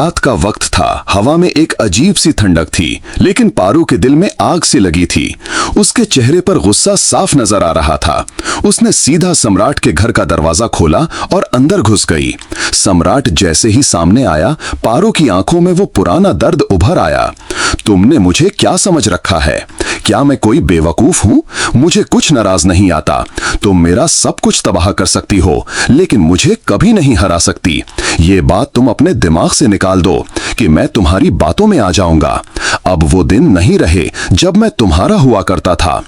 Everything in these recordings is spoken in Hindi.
रात का वक्त था। हवा में एक अजीब सी ठंडक थी, लेकिन पारो के दिल में आग सी लगी थी। उसके चेहरे पर गुस्सा साफ नजर आ रहा था। उसने सीधा सम्राट के घर का दरवाजा खोला और अंदर घुस गई। सम्राट जैसे ही सामने आया, पारो की आंखों में वो पुराना दर्द उभर आया। तुमने मुझे क्या समझ रखा है? क्या मैं कोई बेवकूफ हूँ? मुझे कुछ नाराज नहीं आता। तुम मेरा सब कुछ तबाह कर सकती हो, लेकिन मुझे कभी नहीं हरा सकती। ये बात तुम अपने दिमाग से निकाल दो कि मैं तुम्हारी बातों में आ जाऊंगा। अब वो दिन नहीं रहे जब मैं तुम्हारा हुआ करता था।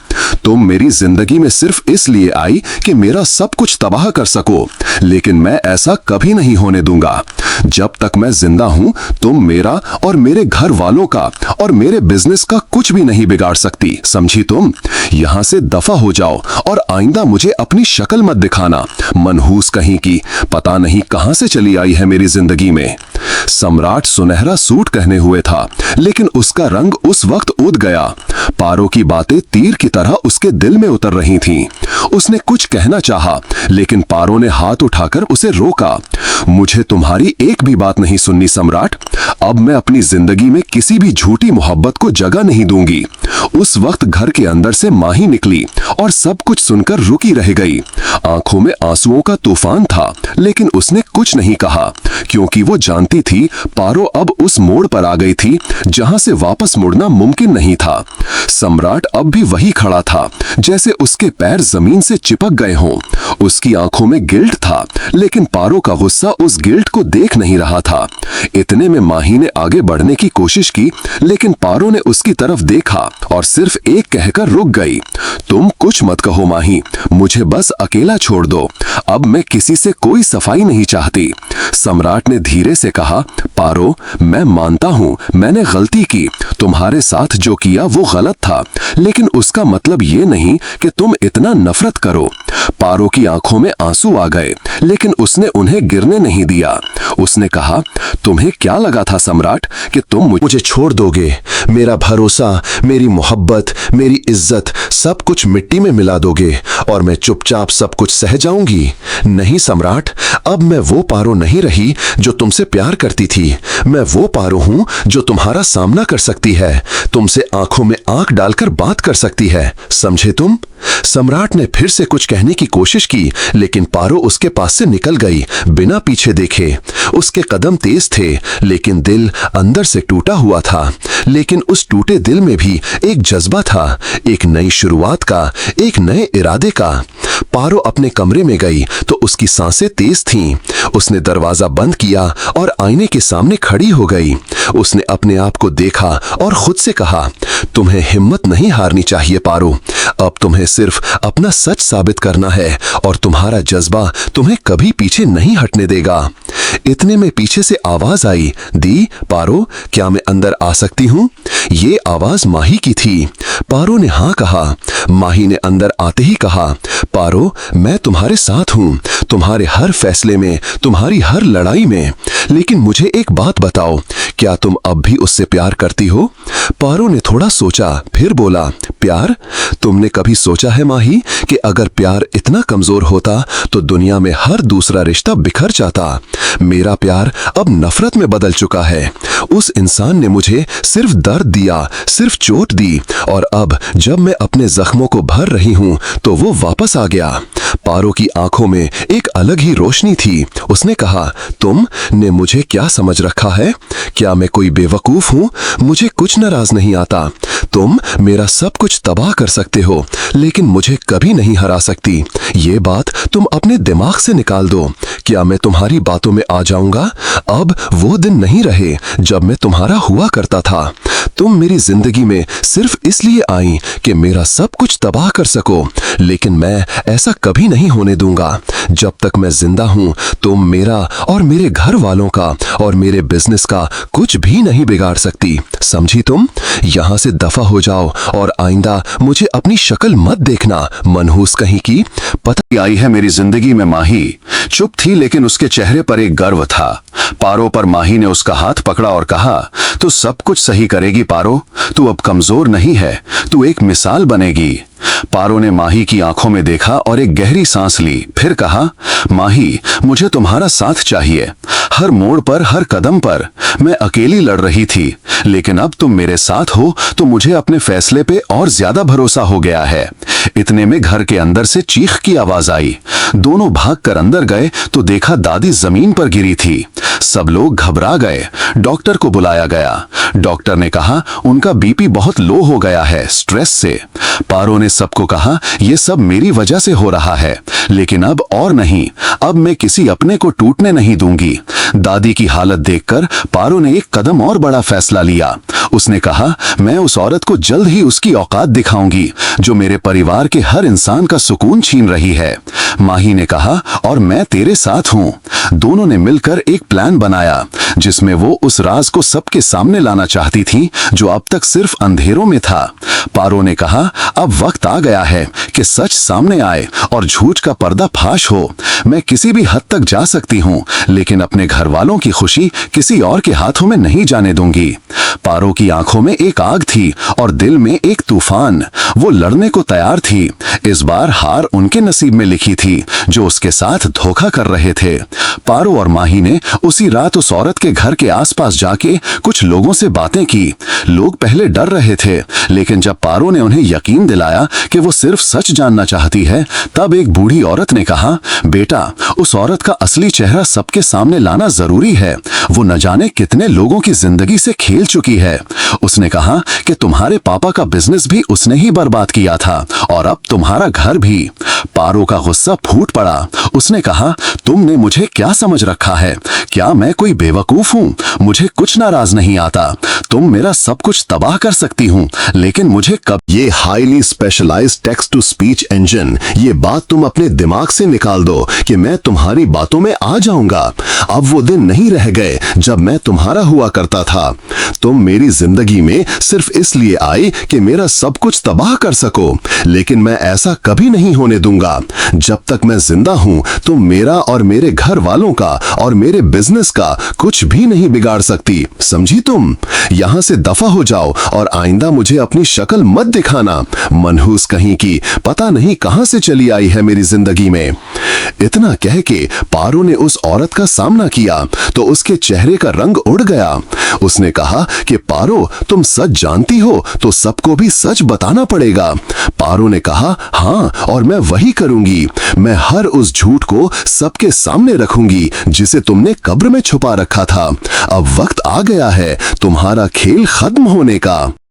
तुम मेरी जिंदगी में सिर्फ इसलिए आई कि मेरा सब कुछ तबाह कर सको, लेकिन मैं ऐसा कभी नहीं होने दूंगा। जब तक मैं जिंदा हूं, तुम मेरा और मेरे घर वालों का और मेरे बिजनेस का कुछ भी नहीं बिगाड़ सकती, समझी तुम? यहां से दफा हो जाओ और आइंदा मुझे अपनी शक्ल मत दिखाना। मनहूस कहीं की, पता नहीं कहां से चली आई है मेरी जिंदगी में। सम्राट सुनहरा सूट कहने हुए था, लेकिन उसका रंग उस वक्त उड़ गया। पारो की बातें तीर की तरह उसके दिल में उतर रही थीं। उसने कुछ कहना चाहा, लेकिन पारो ने हाथ उठाकर उसे रोका। मुझे तुम्हारी एक भी बात नहीं सुननी सम्राट। अब मैं अपनी जिंदगी में किसी भी झूठी मोहब्बत को जगह नहीं दूंगी। उस वक्त घर के अंदर से माही निकली और सब कुछ सुनकर रुकी रह गई। आंखों में आंसुओं का तूफान था, लेकिन उसने कुछ नहीं कहा, क्योंकि वो जानती थी पारो अब उस मोड़ पर आ गई थी जहां से वापस मुड़ना मुमकिन नहीं था। सम्राट अब भी वही खड़ा था, जैसे उसके पैर जमीन से चिपक गए हों। उसकी आंखों में गिल्ट था, लेकिन पारो का गुस्सा उस गिल्ट को देख नहीं रहा था। इतने में माही ने आगे बढ़ने की कोशिश की, लेकिन पारो ने उसकी तरफ देखा और सिर्फ एक कहकर रुक गई। तुम कुछ मत कहो माही, मुझे बस अकेला छोड़ दो। अब मैं किसी से कोई सफाई नहीं चाहती। सम्राट ने धीरे से कहा, पारो, मैं मानता हूँ मैंने गलती की। तुम्हारे साथ जो किया वो गलत था, लेकिन उसका मतलब ये नहीं कि तुम इतना नफरत करो। पारो की आंखों में आंसू आ गए, लेकिन उसने उन्हें गिरने नहीं दिया। उसने कहा, तुम्हें क्या लगा था सम्राट कि तुम मुझे छोड़ दोगे? मेरा भरोसा, मेरी मोहब्बत, मेरी इज्जत सब कुछ मिट्टी में मिला दोगे और मैं चुपचाप सब कुछ सह जाऊंगी? नहीं सम्राट, अब मैं वो पारो नहीं रही जो तुमसे प्यार करती थी। मैं वो पारो हूं जो तुम्हारा सामना कर सकती है, तुमसे आंखों में आंख डालकर बात कर सकती है, समझे तुम? सम्राट ने फिर से कुछ कहने की कोशिश की, लेकिन पारो उसके पास से निकल गई बिना पीछे देखे। उसके कदम तेज थे, लेकिन दिल अंदर से टूटा हुआ था। लेकिन उस टूटे दिल में भी एक जज्बा था, एक नई शुरुआत का, एक नए इरादे का। पारो अपने कमरे में गई तो उसकी सांसें तेज थीं। उसने दरवाजा बंद किया और आईने के सामने खड़ी हो गई। उसने अपने आप को देखा और खुद से कहा, तुम्हें हिम्मत नहीं हारनी चाहिए पारो। अब तुम्हें सिर्फ अपना सच साबित करना है और तुम्हारा जज्बा तुम्हें कभी पीछे नहीं हटने देगा। इतने में पीछे से आवाज आई, दी, पारो, क्या मैं अंदर आ सकती हूँ? ये आवाज माही की थी। पारो ने हाँ कहा। माही ने अंदर आते ही कहा, पारो, मैं तुम्हारे साथ हूँ, तुम्हारे हर फैसले में, तुम्हारी हर लड़ाई में। लेकिन मुझे एक बात बताओ, क्या तुम अब भी उससे प्यार करती हो? पारो ने थोड़ा सोचा, फिर बोला, प्यार? तुमने कभी सोचा है माही कि अगर प्यार इतना कमजोर होता तो दुनिया में हर दूसरा रिश्ता बिखर जाता? मेरा प्यार अब नफरत में बदल चुका है। उस इंसान ने मुझे सिर्फ दर्द दिया, सिर्फ चोट दी, और अब जब मैं अपने जख्मों को भर रही हूं तो वो वापस आ गया। पारो की आंखों में एक अलग ही रोशनी थी। उसने कहा, तुमने मुझे क्या समझ रखा है? क्या मैं कोई बेवकूफ हूं? मुझे कुछ नाराज नहीं आता। तुम मेरा सब कुछ तबाह कर सकते हो, लेकिन मुझे कभी नहीं हरा सकती। ये बात तुम अपने दिमाग से निकाल दो। क्या मैं तुम्हारी बातों में आ जाऊंगा? अब वो दिन नहीं रहे जब मैं तुम्हारा हुआ करता था। तुम मेरी जिंदगी में सिर्फ इसलिए आई कि मेरा सब कुछ तबाह कर सको, लेकिन मैं ऐसा कभी नहीं होने दूंगा। जब तक मैं जिंदा हूं, तुम मेरा और मेरे घर वालों का और मेरे बिजनेस का कुछ भी नहीं बिगाड़ सकती, समझी तुम? यहां से दफा हो जाओ और आइंदा मुझे अपनी शक्ल मत देखना, मनहूस कहीं की। पता आई है मेरी जिंदगी में माही। चुप थी, लेकिन उसके चेहरे पर एक गर्व था। पारो पर माही ने उसका हाथ पकड़ा और कहा, तू सब कुछ सही करेगी पारो, तू अब कमजोर नहीं है, तू एक मिसाल बनेगी। पारो ने माही की आंखों में देखा और एक गहरी सांस ली। फिर कहा, माही, मुझे तुम्हारा साथ चाहिए। हर मोड़ पर, हर कदम पर मैं अकेली लड़ रही थी, लेकिन अब तुम मेरे साथ हो तो मुझे अपने फैसले पे और ज्यादा भरोसा हो गया है। इतने में घर के अंदर से चीख की आवाज आई। दोनों भागकर अंदर गए तो देखा दादी जमीन पर गिरी थी। सब लोग घबरा गए। डॉक्टर को बुलाया गया। डॉक्टर ने कहा उनका बीपी बहुत लो हो गया है, स्ट्रेस से। पारो ने सबको कहा, यह सब मेरी वजह से हो रहा है, लेकिन अब और नहीं, अब मैं किसी अपने को टूटने नहीं दूंगी। दादी की हालत देखकर पारो ने एक कदम और बड़ा फैसला लिया। उसने कहा, मैं उस औरत को जल्द ही उसकी औकात दिखाऊंगी जो मेरे परिवार के हर इंसान का सुकून छीन रही है। माही ने कहा, और मैं तेरे साथ हूं। दोनों ने मिलकर एक प्लान बनाया जिसमें वो उस राज को सबके सामने लाना चाहती थी जो अब तक सिर्फ अंधेरों में था। पारो ने कहा, अब वक्त आ गया है कि सच सामने आए और झूठ का पर्दा फाश हो। मैं किसी भी हद तक जा सकती हूँ, लेकिन अपने घर वालों की खुशी किसी और के हाथों में नहीं जाने दूंगी। पारो की आंखों में एक आग थी और दिल में एक तूफान। वो लड़ने को तैयार थी। इस बार हार उनके नसीब में लिखी थी जो उसके साथ धोखा कर रहे थे। पारो और माही ने उसी रात उस औरत के घर के आसपास जाके कुछ लोगों से बातें की। लोग पहले डर रहे थे, लेकिन जब पारो ने उन्हें यकीन दिलाया कि वो सिर्फ सच जानना चाहती है, तब एक बूढ़ी औरत ने कहा, बेटा, उस औरत का असली चेहरा सबके सामने लाना जरूरी है। वो न जाने कितने लोगों की जिंदगी से खेल चुकी है। उसने कहा कि तुम्हारे पापा का बिजनेस भी उसने ही बर्बाद किया था और अब तुम्हारा घर भी। पारो का गुस्सा फूट पड़ा। उसने कहा, तुमने मुझे क्या समझ रखा है? क्या मैं कोई बेवकूफ हूँ? मुझे कुछ नाराज नहीं आता। तुम मेरा सब कुछ तबाह कर सकती हूँ, लेकिन मुझे कब। ये highly specialised text to speech engine, ये बात तुम अपने दिमाग से निकाल दो कि मैं तुम्हारी बातों में आ जाऊंगा। अब वो दिन नहीं रह गए जब मैं तुम्हारा हुआ करता था। तुम मेरी जिंदगी में सिर्फ इसलिए आए कि मेरा सब कुछ तबाह कर सको, लेकिन मैं ऐसा कभी नहीं होने दूंगा। जब तक मैं जिंदा हूं, तुम मेरा और मेरे घर वालों का और मेरे बिजनेस का कुछ भी नहीं बिगाड़ सकती, समझी तुम? यहां से दफा हो जाओ और आइंदा मुझे अपनी शक्ल मत दिखाना। मनहूस कहीं की, पता नहीं कहां से चली आई है मेरी जिंदगी में। इतना कह के पारो ने उस औरत का सामना किया तो उसके चेहरे का रंग उड़ गया। उसने कहा कि पारो, तुम सच जानती हो तो सबको भी सच बताना पड़ेगा। पारो ने कहा, हाँ, और मैं वही करूंगी। मैं हर उस झूठ को सबके सामने रखूंगी जिसे तुमने कब्र में छुपा रखा था। अब वक्त आ गया है तुम्हारा खेल खत्म होने का।